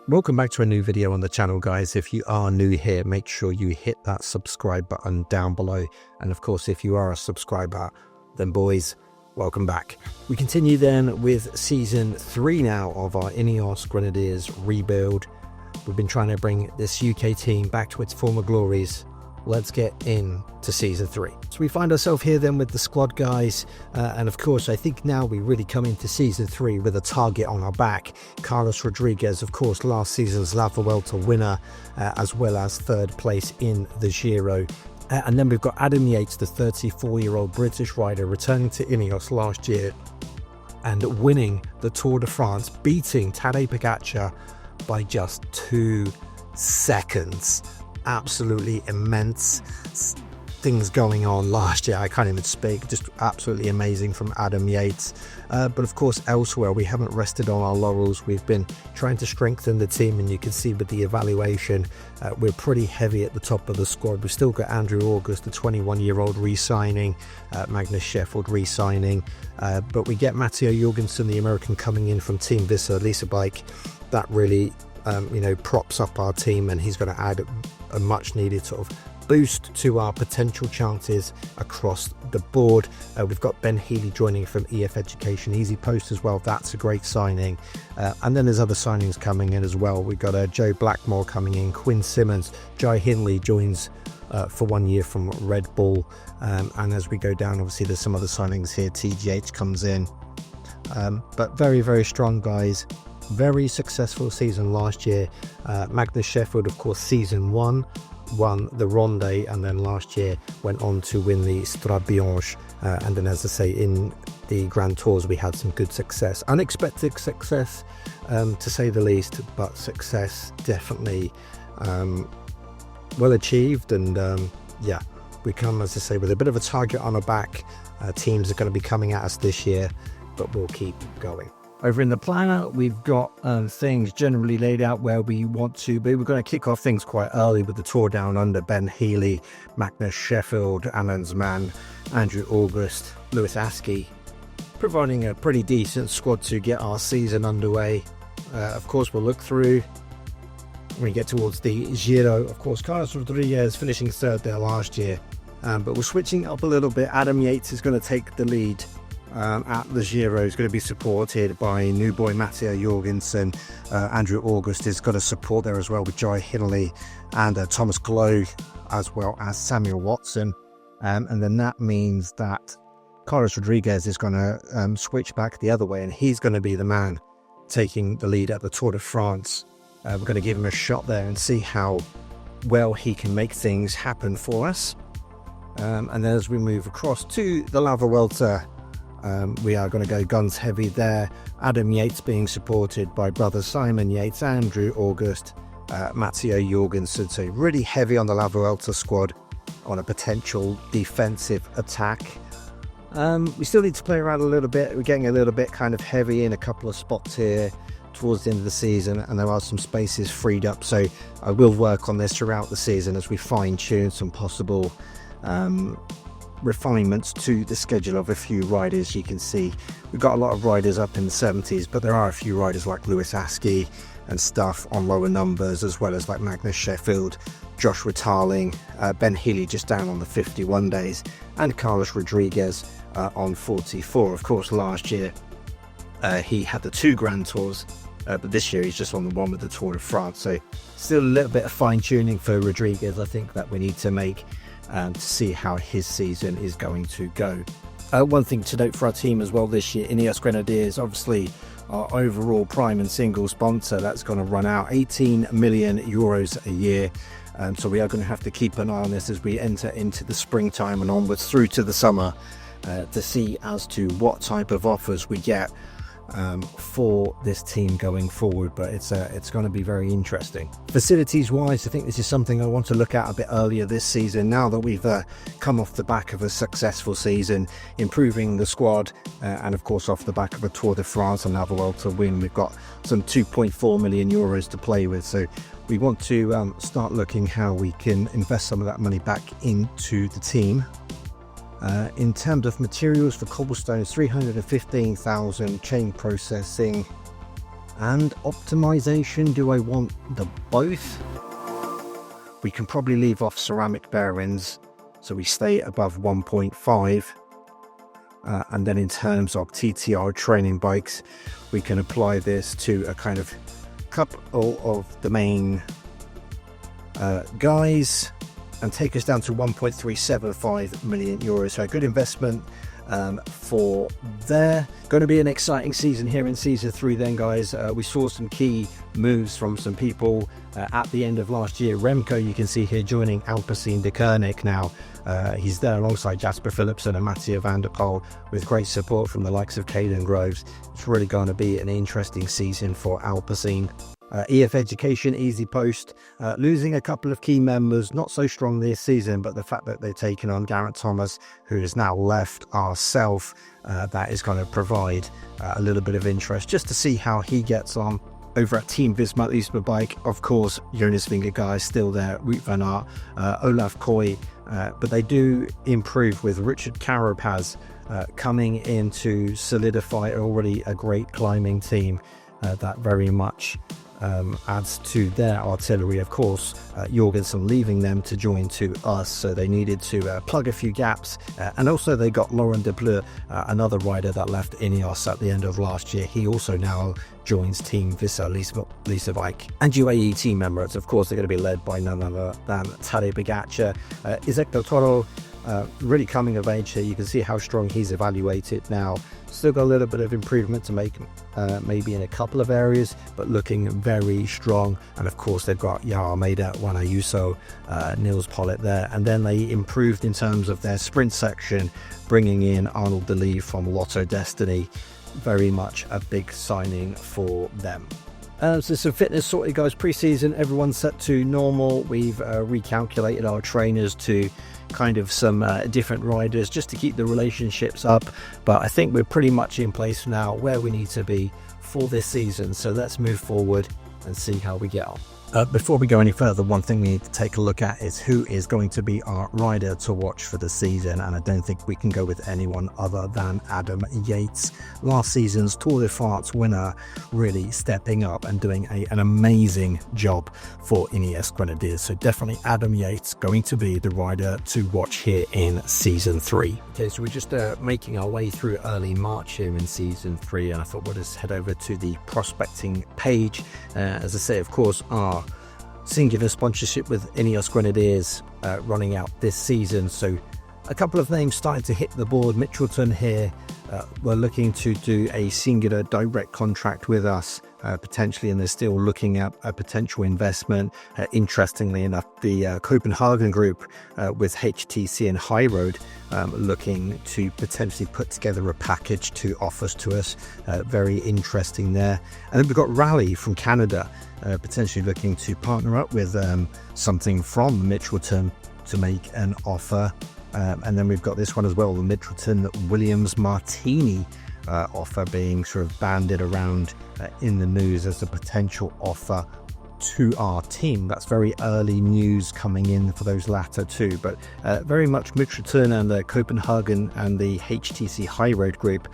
Welcome back to a new video on the channel, guys. If you are new here, make sure you hit that subscribe button down below. And of course, if you are a subscriber, then boys, welcome back. We continue then with season 3 now of our Ineos Grenadiers Rebuild. We've been trying to bring this UK team back to its former glories. Let's get into season 3. So we find ourselves here then with the squad, guys, and of course I think now we really come into season 3 with a target on our back. Carlos Rodriguez, of course, last season's La Vuelta winner, as well as 3rd place in the Giro. And then we've got Adam Yates, the 34-year-old British rider, returning to Ineos last year and winning the Tour de France, beating Tadej Pogacar by just 2 seconds. Absolutely immense things going on last year. I can't even speak. Just absolutely amazing from Adam Yates. But of course, elsewhere, we haven't rested on our laurels. We've been trying to strengthen the team, and you can see with the evaluation, we're pretty heavy at the top of the squad. We've still got Andrew August, the 21-year-old, re-signing, Magnus Sheffield re-signing, but we get Matteo Jorgensen, the American, coming in from Team Visa, Lisa Bike. That really props up our team, and he's going to add a much needed sort of boost to our potential chances across the board. We've got Ben Healy joining from EF Education Easy Post as well. That's a great signing. And then there's other signings coming in as well. We've got Joe Blackmore coming in, Quinn Simmons, Jai Hindley joins for 1 year from Red Bull. And as we go down, obviously there's some other signings here. TGH comes in. But very, very strong, guys. Very successful season last year. Magnus Sheffield, of course, season 1 won the Ronde, and then last year went on to win the Strabianche. And then, as I say, in the Grand Tours, we had some good success. Unexpected success, to say the least, but success definitely well achieved. And yeah, we come, as I say, with a bit of a target on our back. Teams are going to be coming at us this year, but we'll keep going. Over in the planner, we've got things generally laid out where we want to be. We're going to kick off things quite early with the Tour Down Under. Ben Healy, Magnus Sheffield, Alan's Man, Andrew August, Lewis Askey, providing a pretty decent squad to get our season underway. Of course, we'll look through when we get towards the Giro. Of course, Carlos Rodriguez finishing 3rd there last year. But we're switching up a little bit. Adam Yates is going to take the lead at the Giro. Is going to be supported by new boy Matteo Jorgensen. Andrew August is got a support there as well with Jai Hindley and Thomas Glow, as well as Samuel Watson. And then that means that Carlos Rodriguez is going to switch back the other way, and he's going to be the man taking the lead at the Tour de France. We're going to give him a shot there and see how well he can make things happen for us. And then as we move across to the La Vuelta, we are going to go guns heavy there. Adam Yates being supported by brother Simon Yates, Andrew August, Matteo Jorgensen. So really heavy on the La Vuelta squad on a potential defensive attack. We still need to play around a little bit. We're getting a little bit kind of heavy in a couple of spots here towards the end of the season, and there are some spaces freed up. So I will work on this throughout the season as we fine-tune some possible refinements to the schedule of a few riders. You can see we've got a lot of riders up in the 70s, but there are a few riders like Lewis Askey and stuff on lower numbers, as well as like Magnus Sheffield, Joshua Tarling, Ben Healy just down on the 51 days, and Carlos Rodriguez on 44. Of course, last year he had the 2 Grand Tours, but this year he's just on the one with the Tour de France. So still a little bit of fine-tuning for Rodriguez, I think, that we need to make to see how his season is going to go. One thing to note for our team as well this year, Ineos Grenadiers, obviously our overall prime and single sponsor, that's going to run out 18 million euros a year. So we are going to have to keep an eye on this as we enter into the springtime and onwards through to the summer to see as to what type of offers we get for this team going forward. But it's going to be very interesting. Facilities wise, I think this is something I want to look at a bit earlier this season, now that we've come off the back of a successful season, improving the squad, and of course off the back of a Tour de France and La Vuelta win. We've got some 2.4 million euros to play with, so we want to start looking how we can invest some of that money back into the team. In terms of materials for cobblestones, 315,000, chain processing And optimization, do I want the both? We can probably leave off ceramic bearings, so we stay above 1.5. And then in terms of TTR training bikes, we can apply this to a kind of couple of the main guys and take us down to 1.375 million euros. So a good investment for there. Going to be an exciting season here in season 3 then, guys. We saw some key moves from some people at the end of last year. Remco, you can see here, joining Alpecin de Koenig now. He's there alongside Jasper Philipsen and Mathieu van der Poel, with great support from the likes of Caden Groves. It's really going to be an interesting season for Alpecin. EF Education, Easy Post, losing a couple of key members, not so strong this season, but the fact that they've taken on Garrett Thomas, who has now left ourselves, that is going to provide a little bit of interest just to see how he gets on. Over at Team Visma Eastman Bike, of course, Jonas Vingegaard is still there, Wout van Aert, Olaf Koy, but they do improve with Richard Carapaz coming in to solidify already a great climbing team that very much adds to their artillery. Of course, Jorgensen leaving them to join to us, so they needed to plug a few gaps, and also they got Laurent Depleur, another rider that left Ineos at the end of last year. He also now joins Team Vissa Leasevike. And UAE team members, of course, they're going to be led by none other than Tadej Pogačar. Isaac Del Toro really coming of age here. You can see how strong he's evaluated now. Still got a little bit of improvement to make, maybe in a couple of areas, but looking very strong. And of course, they've got Yara Almeida, Juan Ayuso, Nils Pollitt there. And then they improved in terms of their sprint section, bringing in Arnold De Lee from Lotto Destiny. Very much a big signing for them. So some fitness sorted, guys. Pre-season, everyone's set to normal. We've recalculated our trainers to kind of some different riders just to keep the relationships up, but I think we're pretty much in place now where we need to be for this season. So let's move forward and see how we get on. Before we go any further, one thing we need to take a look at is who is going to be our rider to watch for the season, and I don't think we can go with anyone other than Adam Yates. Last season's Tour de France winner, really stepping up and doing an amazing job for Ineos Grenadiers. So definitely Adam Yates going to be the rider to watch here in season 3. Okay, so we're just making our way through early March here in season 3, and I thought we'll just head over to the prospecting page. As I say, of course, our singular sponsorship with Ineos Grenadiers running out this season. So a couple of names starting to hit the board. Mitchelton here, we're looking to do a singular direct contract with us, potentially, and they're still looking at a potential investment. Interestingly enough, the Copenhagen group with HTC and High Road looking to potentially put together a package to offer to us. Very interesting there. And then we've got Rally from Canada, potentially looking to partner up with something from Mitchelton to make an offer. And then we've got this one as well, the Mitchelton Williams Martini offer being sort of banded around in the news as a potential offer to our team. That's very early news coming in for those latter two, but very much Mitchelton and the Copenhagen and the HTC High Road group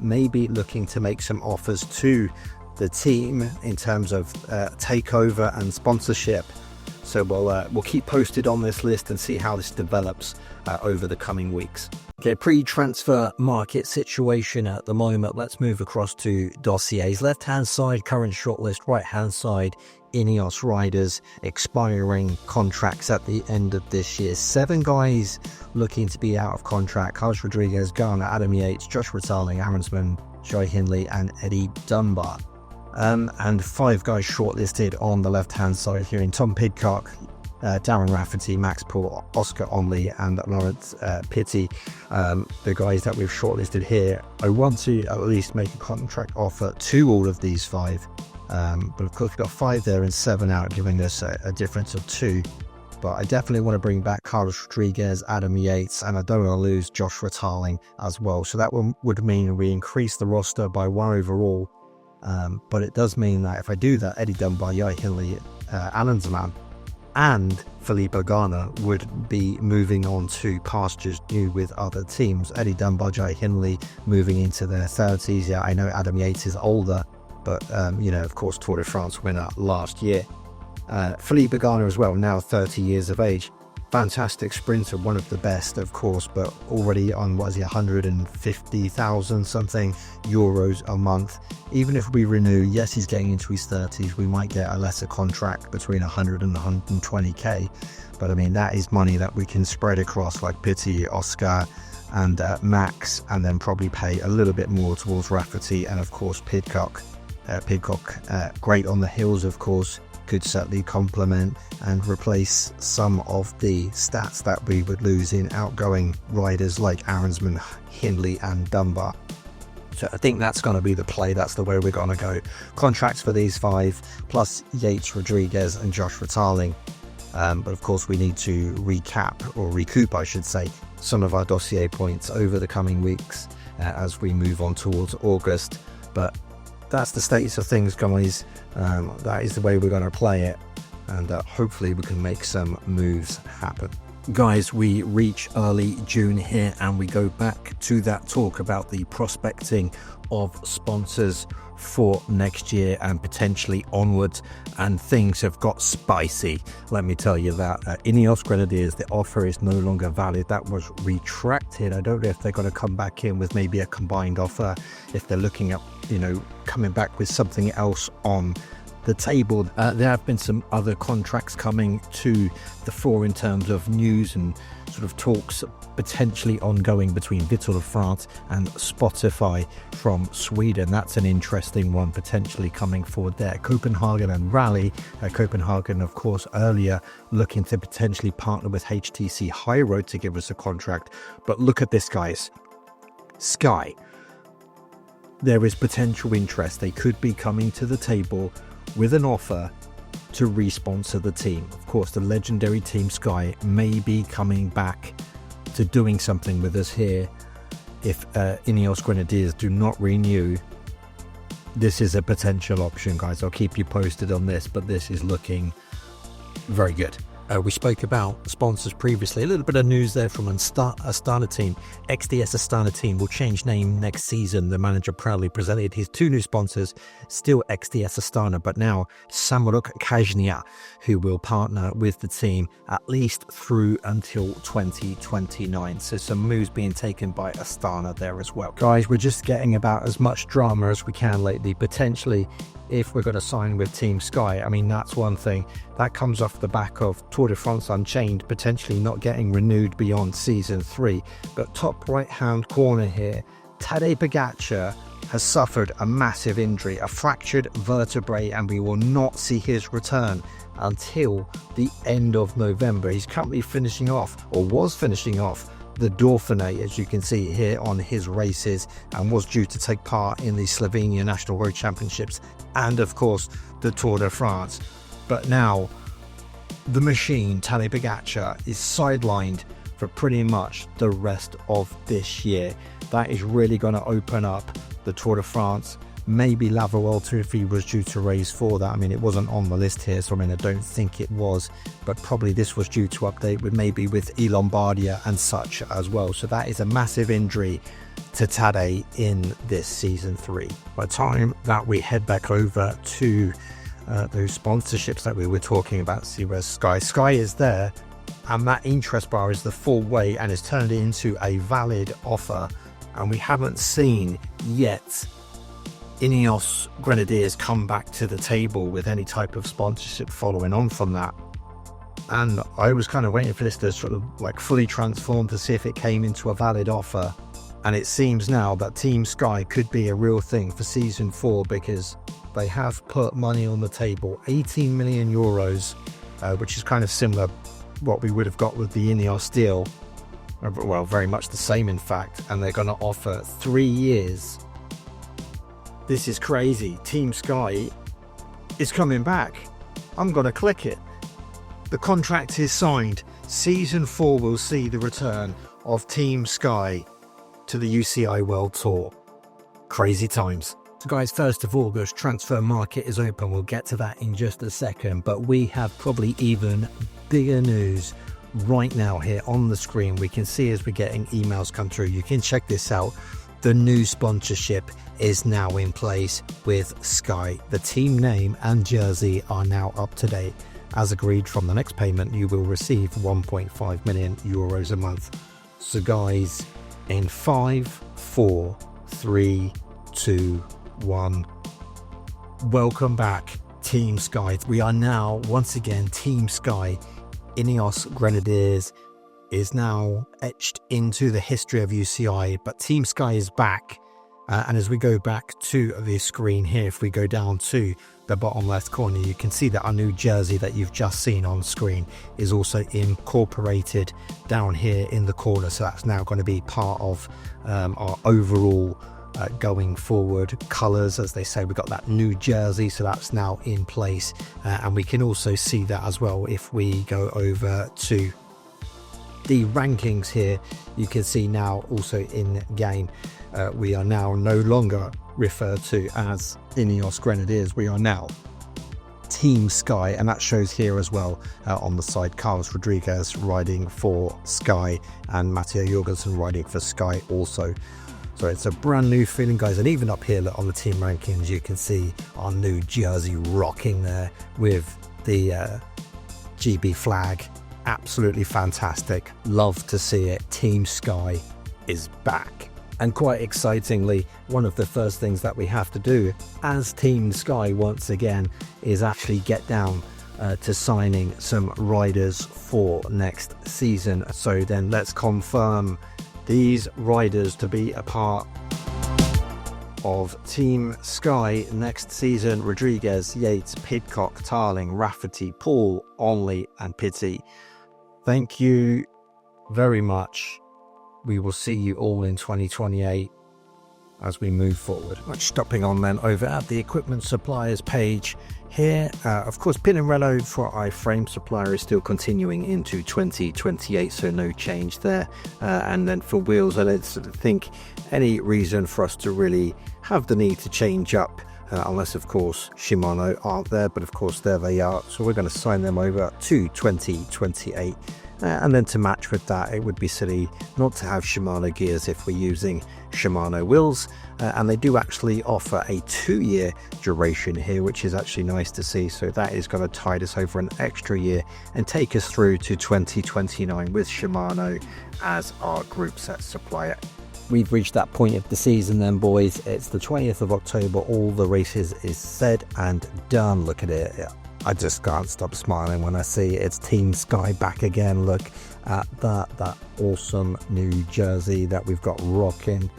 maybe looking to make some offers to the team in terms of takeover and sponsorship. So we'll keep posted on this list and see how this develops over the coming weeks. Okay, pre-transfer market situation at the moment. Let's move across to dossiers. Left-hand side, current shortlist. Right-hand side, Ineos riders expiring contracts at the end of this year. 7 guys looking to be out of contract. Carlos Rodriguez, Garner, Adam Yates, Josh Retarling, Aaronsman, Jai Hindley and Eddie Dunbar. And 5 guys shortlisted on the left-hand side here in Tom Pidcock, Darren Rafferty, Max Poole, Oscar Onley and Lawrence Pitty. The guys that we've shortlisted here, I want to at least make a contract offer to all of these 5. But of course we've got 5 there and 7 out, giving us a difference of 2. But I definitely want to bring back Carlos Rodriguez, Adam Yates, and I don't want to lose Josh Retarling as well. So that would mean we increase the roster by 1 overall. But it does mean that if I do that, Eddie Dunbar, Jai Hindley, Aaronsman and Filippo Garner would be moving on to pastures new with other teams. Eddie Dunbar, Jai Hindley moving into their 30s. Yeah, I know Adam Yates is older, but of course, Tour de France winner last year. Philippe Ganna as well, now 30 years of age. Fantastic sprinter, one of the best, of course, but already on, 150,000 something euros a month. Even if we renew, yes, he's getting into his 30s, we might get a lesser contract between 100 and 120k. But I mean, that is money that we can spread across, like Pity, Oscar, and Max, and then probably pay a little bit more towards Rafferty and, of course, Pidcock. Great on the hills, of course. Could certainly complement and replace some of the stats that we would lose in outgoing riders like Arensman, Hindley and Dunbar. So I think that's going to be the play. That's the way we're going to go. Contracts for these 5 plus Yates, Rodriguez and Josh Retarling. But of course we need to recoup, I should say, some of our dossier points over the coming weeks as we move on towards August. But that's the status of things, guys. That is the way we're going to play it, and hopefully we can make some moves happen. Guys, we reach early June here, and we go back to that talk about the prospecting of sponsors for next year and potentially onwards, and things have got spicy, let me tell you that. Ineos Grenadiers, the offer is no longer valid. That was retracted. I don't know if they're going to come back in with maybe a combined offer, if they're looking at coming back with something else on the table. There have been some other contracts coming to the fore in terms of news and sort of talks potentially ongoing between Tour de France and Spotify from Sweden. That's an interesting one potentially coming forward there. Copenhagen and Rally. Copenhagen, of course, earlier looking to potentially partner with HTC High Road to give us a contract. But look at this, guys. Sky. There is potential interest. They could be coming to the table with an offer to re-sponsor the team. Of course, the legendary Team Sky may be coming back to doing something with us here. If Ineos Grenadiers do not renew, this is a potential option, guys. I'll keep you posted on this, but this is looking very good. We spoke about sponsors previously. A little bit of news there from Astana team. XDS Astana team will change name next season. The manager proudly presented his 2 new sponsors, still XDS Astana, but now Samuruk Kajnia, who will partner with the team at least through until 2029. So some moves being taken by Astana there as well. Guys, we're just getting about as much drama as we can lately. Potentially, if we're going to sign with Team Sky, I mean, that's one thing. That comes off the back of Tour de France Unchained potentially not getting renewed beyond season 3. But top right hand corner here, Tadej Pogačar has suffered a massive injury, a fractured vertebrae, and we will not see his return until the end of November. He's currently finishing off, or was finishing off, the Dauphiné, as you can see here on his races, and was due to take part in the Slovenia National Road Championships and of course the Tour de France. But now the machine, Tadej Pogačar, is sidelined for pretty much the rest of this year. That is really going to open up the Tour de France. Maybe La Vuelta if he was due to race for that. I mean, it wasn't on the list here, so I mean, I don't think it was, but probably this was due to update with maybe with Lombardia and such as well. So that is a massive injury to Tadej in this season 3. By the time that we head back over to those sponsorships that we were talking about, see where Sky is there, and that interest bar is the full way and has turned it into a valid offer, and we haven't seen yet Ineos Grenadiers come back to the table with any type of sponsorship following on from that. And I was kind of waiting for this to sort of like fully transform to see if it came into a valid offer. And it seems now that Team Sky could be a real thing for season 4, because they have put money on the table, 18 million euros, which is kind of similar what we would have got with the Ineos deal. Well, very much the same in fact. And they're going to offer 3 years. This is crazy. Team Sky is coming back. I'm going to click it. The contract is signed. Season 4 will see the return of Team Sky to the UCI World Tour. Crazy times. So guys, 1st of August, transfer market is open. We'll get to that in just a second. But we have probably even bigger news right now here on the screen. We can see as we're getting emails come through. You can check this out. The new sponsorship is now in place with Sky. The team name and jersey are now up to date. As agreed, from the next payment, you will receive 1.5 million euros a month. So guys, in 5, 4, 3, 2, 1, welcome back, Team Sky. We are now, once again, Team Sky. Ineos Grenadiers is now etched into the history of UCI, but Team Sky is back. And as we go back to the screen here, if we go down to the bottom left corner, you can see that our new jersey that you've just seen on screen is also incorporated down here in the corner. So that's now going to be part of our overall going forward colours. As they say, we've got that new jersey, so that's now in place. And we can also see that as well if we go over to the rankings here. You can see now also in game, we are now no longer referred to as Ineos Grenadiers. We are now Team Sky, and that shows here as well on the side. Carlos Rodriguez riding for Sky and Matteo Jorgensen riding for Sky also. So it's a brand new feeling, guys. And even up here, look, on the team rankings, you can see our new jersey rocking there with the GB flag. Absolutely fantastic. Love to see it. Team Sky is back. And quite excitingly, one of the first things that we have to do as Team Sky once again is actually get down to signing some riders for next season. So then let's confirm these riders to be a part of Team Sky next season: Rodriguez, Yates, Pidcock, Tarling, Rafferty, Paul, Onley and Pitti. Thank you very much. We will see you all in 2028 as we move forward. Stopping on then over at the equipment suppliers page here. Of course, Pinarello for our frame supplier is still continuing into 2028, so no change there. And then for wheels, I don't think any reason for us to really have the need to change up, unless of course Shimano aren't there, but of course there they are. So we're going to sign them over to 2028. And then to match with that, it would be silly not to have Shimano gears if we're using Shimano wheels. And they do actually offer a 2-year duration here, which is actually nice to see. So that is going to tide us over an extra year and take us through to 2029 with Shimano as our group set supplier. We've reached that point of the season then, boys. It's the 20th of October. All the races is said and done. Look at it. I just can't stop smiling when I see it's Team Sky back again. Look at that awesome new jersey that we've got rocking,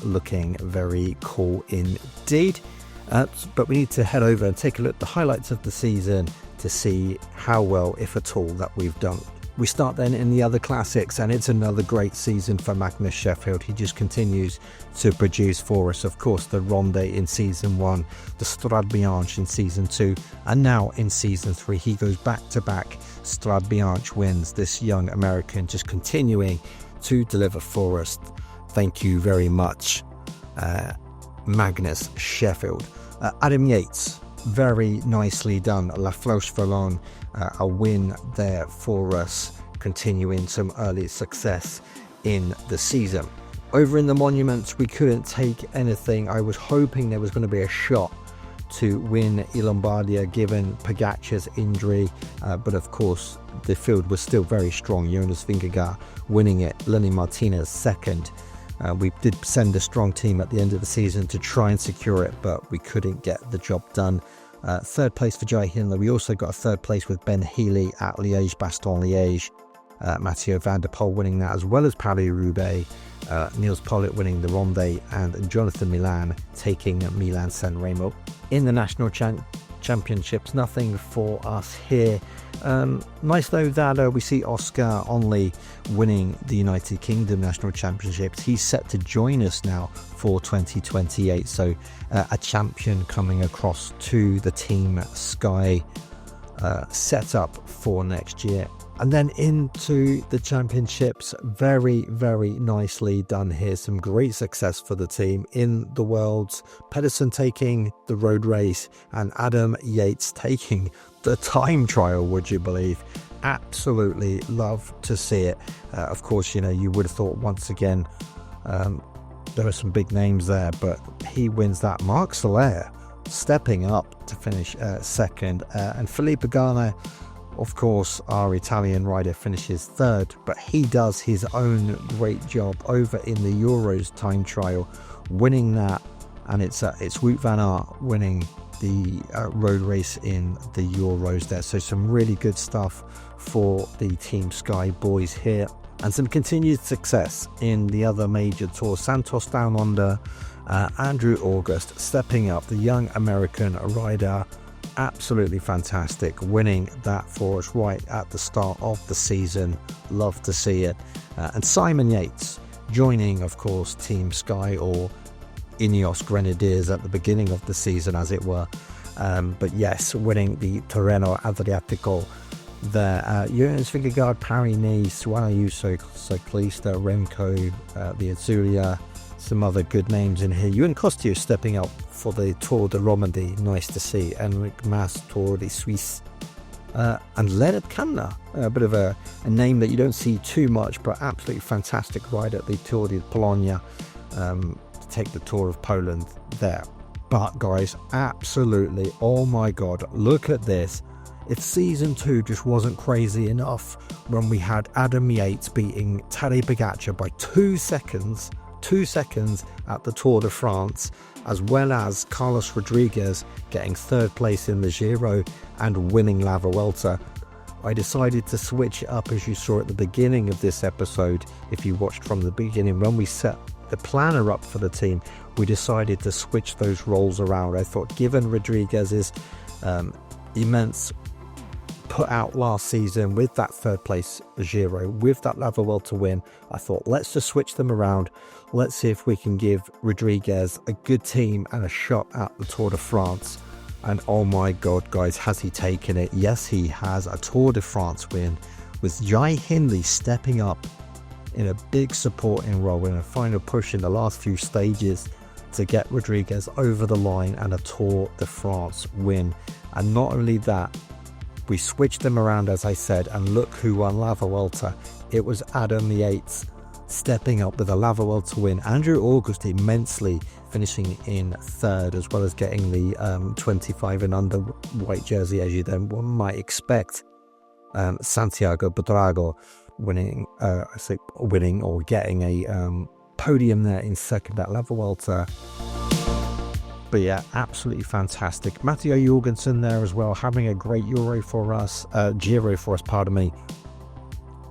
looking very cool indeed. But we need to head over and take a look at the highlights of the season to see how well, if at all, that we've done. We start then in the other classics, and it's another great season for Magnus Sheffield. He just continues to produce for us. Of course, the Ronde in season 1, the Strade Bianche in season 2, and now in season 3 he goes back to back Strade Bianche wins. This young American just continuing to deliver for us. Thank you very much, Magnus Sheffield. Adam Yates, very nicely done. La Flèche Wallonne, a win there for us, continuing some early success in the season. Over in the monuments, we couldn't take anything. I was hoping there was going to be a shot to win Lombardia given Pogacar's injury, but of course the field was still very strong. Jonas Vingegaard winning it, Lenny Martinez second. We did send a strong team at the end of the season to try and secure it, but we couldn't get the job done. Third place for Jai Hindley. We also got a third place with Ben Healy at Liège-Bastogne-Liège. Mathieu van der Poel winning that, as well as Paris-Roubaix. Niels Pollitt winning the Ronde, and Jonathan Milan taking Milan-San Remo. In the national championships, nothing for us here. Nice though that we see Oscar Onley winning the United Kingdom National Championships. He's set to join us now for 2028, so a champion coming across to the Team Sky setup for next year. And then into the championships, very, very nicely done here. Some great success for the team in the Worlds. Pedersen taking the road race and Adam Yates taking the time trial, would you believe? Absolutely love to see it. Of course, you know, you would have thought once again there are some big names there, but he wins that. Marc Soler stepping up to finish second, and Filippo Ganna, of course, our Italian rider, finishes third, but he does his own great job over in the Euros time trial, winning that, and it's Wout van Aert winning the road race in the Euros there. So some really good stuff for the Team Sky boys here, and some continued success in the other major tour. Santos Down Under, Andrew August stepping up, the young American rider, absolutely fantastic, winning that for us right at the start of the season. Love to see it. And Simon Yates joining, of course, Team Sky, or Ineos Grenadiers at the beginning of the season, as it were. But yes, winning the Tirreno Adriatico there. Jonas Vingegaard, Paris-Nice, Suana Ayuso, Cyclista, Remco, the Azulia, some other good names in here. Ewan Costier stepping up for the Tour de Romandie, nice to see. Enric Mas, Tour de Suisse. And Leonard Kamna, a bit of a name that you don't see too much, but absolutely fantastic ride at the Tour de Polonia, to take the Tour of Poland there. But guys, absolutely, oh my god, look at this. If season 2 just wasn't crazy enough when we had Adam Yates beating Tadej Pogačar by 2 seconds at the Tour de France, as well as Carlos Rodriguez getting third place in the Giro and winning La Vuelta, I decided to switch it up, as you saw at the beginning of this episode. If you watched from the beginning, when we set the planner up for the team, we decided to switch those roles around. I thought, given Rodriguez's immense put out last season with that third place Giro, with that La Vuelta win, I thought, let's just switch them around. Let's see if we can give Rodriguez a good team and a shot at the Tour de France. And oh my god, guys, has he taken it? Yes, he has. A Tour de France win, with Jai Hindley stepping up in a big supporting role in a final push in the last few stages to get Rodriguez over the line, and a Tour de France win. And not only that, we switched them around, as I said, and look who won La Vuelta. It was Adam Yates stepping up with a La Vuelta win. Andrew August immensely finishing in third, as well as getting the 25 and under white jersey, as you then might expect. Santiago Buitrago winning or getting a podium there in second at La Vuelta. But yeah, absolutely fantastic. Matteo Jorgensen there as well, having a great Giro for us, pardon me.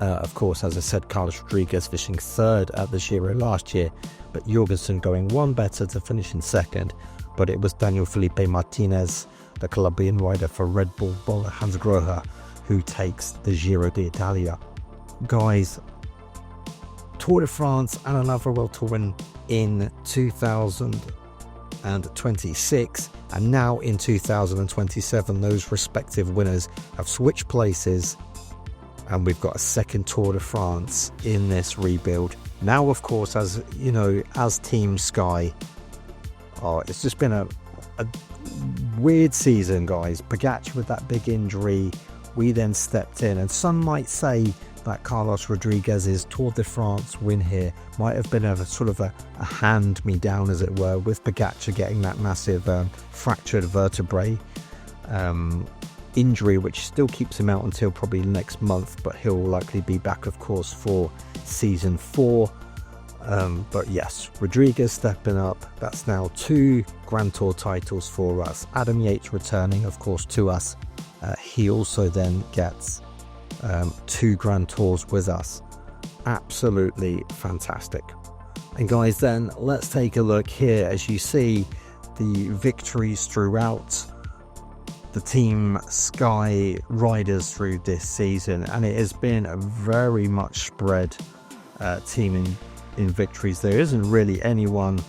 Of course, as I said, Carlos Rodriguez finishing third at the Giro last year, but Jorgensen going one better to finish in second. But it was Daniel Felipe Martinez, the Colombian rider for Red Bull Hansgrohe, who takes the Giro d'Italia. Guys, Tour de France and a La Vuelta win in 2026, and now in 2027, those respective winners have switched places, and we've got a second Tour de France in this rebuild. Now, of course, as you know, as Team Sky, it's just been a weird season, guys. Pogačar with that big injury, we then stepped in, and some might say that Carlos Rodriguez's Tour de France win here might have been a sort of a hand-me-down, as it were, with Pogačar getting that massive fractured vertebrae injury, which still keeps him out until probably next month, but he'll likely be back, of course, for season 4. But yes, Rodriguez stepping up. That's now 2 Grand Tour titles for us. Adam Yates returning, of course, to us. He also then gets 2 Grand Tours with us. Absolutely fantastic. And guys, then let's take a look here. As you see, the victories throughout the Team Sky riders through this season, and it has been a very much spread team in victories. There isn't really anyone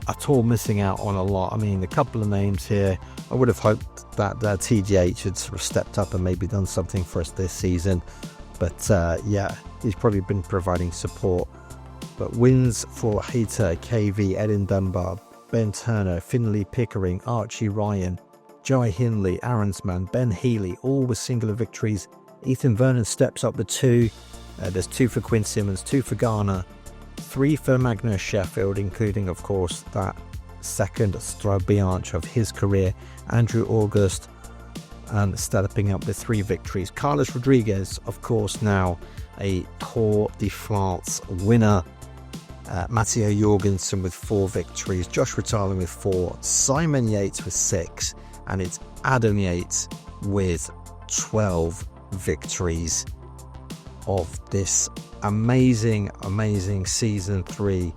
at all missing out on a lot. I mean, a couple of names here. I would have hoped that TGH had sort of stepped up and maybe done something for us this season, but yeah, he's probably been providing support. But wins for Hayter, KV, Edin Dunbar, Ben Turner, Finley Pickering, Archie Ryan, Jai Hindley, Aronsman, Ben Healy, all with singular victories. Ethan Vernon steps up with 2. There's 2 for Quinn Simmons, 2 for Garner, 3 for Magnus Sheffield, including, of course, that second Strabianch of his career, Andrew August, and stepping up with 3 victories. Carlos Rodriguez, of course, now a Tour de France winner. Matteo Jorgensen with 4 victories, Josh Ritalen with 4, Simon Yates with 6, and it's Adam Yates with 12 victories of this amazing season 3.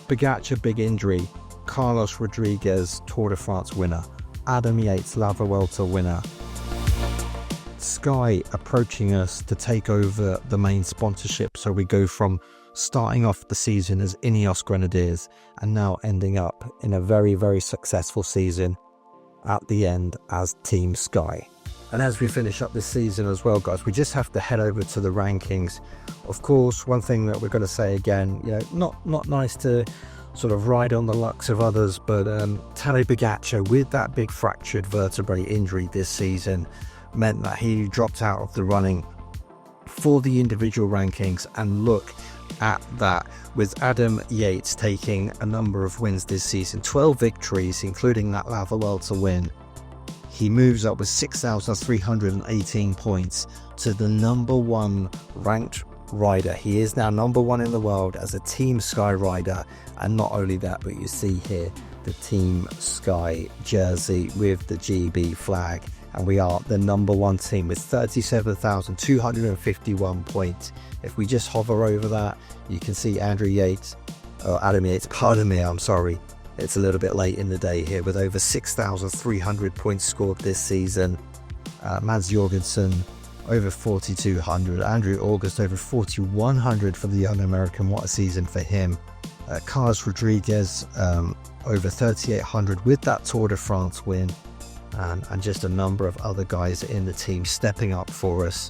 Pogacar, big injury. Carlos Rodriguez, Tour de France winner. Adam Yates, La Vuelta winner. Sky approaching us to take over the main sponsorship, so we go from starting off the season as Ineos Grenadiers and now ending up in a very successful season at the end as Team Sky. And as we finish up this season as well, guys, we just have to head over to the rankings. Of course, one thing that we're going to say again, not nice to sort of ride on the lucks of others, but Tadej Pogacar, with that big fractured vertebrae injury this season, meant that he dropped out of the running for the individual rankings. And look at that, with Adam Yates taking a number of wins this season, 12 victories, including that La Vuelta win. He moves up with 6,318 points to the #1 ranked rider. He is now #1 in the world as a Team Sky rider. And not only that, but you see here the Team Sky jersey with the GB flag. And we are the #1 team with 37,251 points. If we just hover over that, you can see Adam Yates, pardon me, I'm sorry. It's a little bit late in the day here, with over 6,300 points scored this season. Mads Jorgensen over 4,200. Andrew August over 4,100 for the young American. What a season for him. Carlos Rodriguez over 3,800 with that Tour de France win. And just a number of other guys in the team stepping up for us.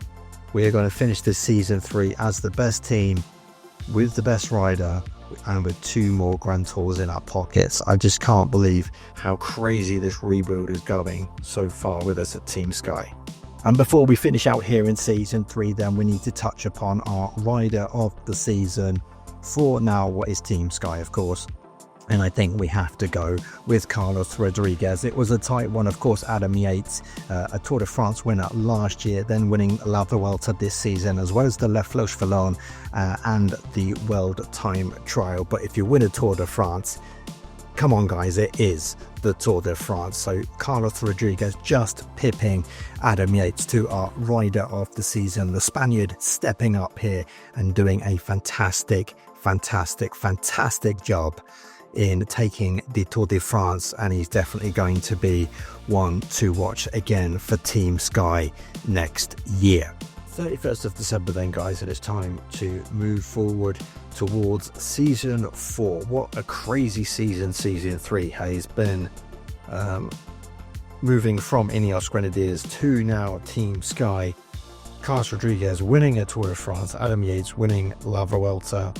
We are going to finish this season 3 as the best team, with the best rider, and with 2 more Grand Tours in our pockets. I just can't believe how crazy this rebuild is going so far with us at Team Sky. And before we finish out here in season 3, then we need to touch upon our rider of the season for now, what is Team Sky, of course. And I think we have to go with Carlos Rodriguez. It was a tight one, of course. Adam Yates, a Tour de France winner last year, then winning La Vuelta this season, as well as the La Flèche Wallonne and the World Time Trial. But if you win a Tour de France, come on guys, it is the Tour de France. So Carlos Rodriguez just pipping Adam Yates to our rider of the season. The Spaniard stepping up here and doing a fantastic job in taking the Tour de France, and he's definitely going to be one to watch again for Team Sky next year. 31st of December then, guys, and it's time to move forward towards season 4. What a crazy season 3 has been. Moving from Ineos Grenadiers to now Team Sky. Carlos Rodriguez winning a Tour de France, Adam Yates winning La Vuelta.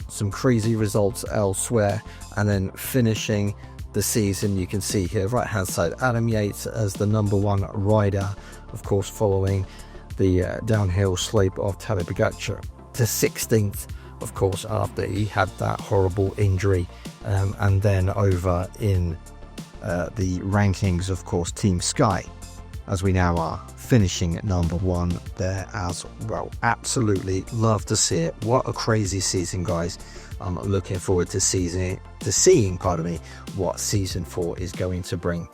Some crazy results elsewhere, and then finishing the season, you can see here right hand side, Adam Yates as the #1 rider, of course following the downhill slope of Tadej Pogacar to 16th, of course, after he had that horrible injury. And then over in the rankings, of course, Team Sky, as we now are finishing at #1 there as well. Absolutely love to see it. What a crazy season, guys. I'm looking forward to seeing what season 4 is going to bring.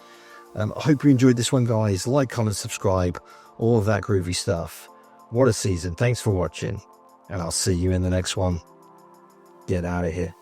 I hope you enjoyed this one, guys. Like, comment, subscribe, all of that groovy stuff. What a season. Thanks for watching, and I'll see you in the next one. Get out of here.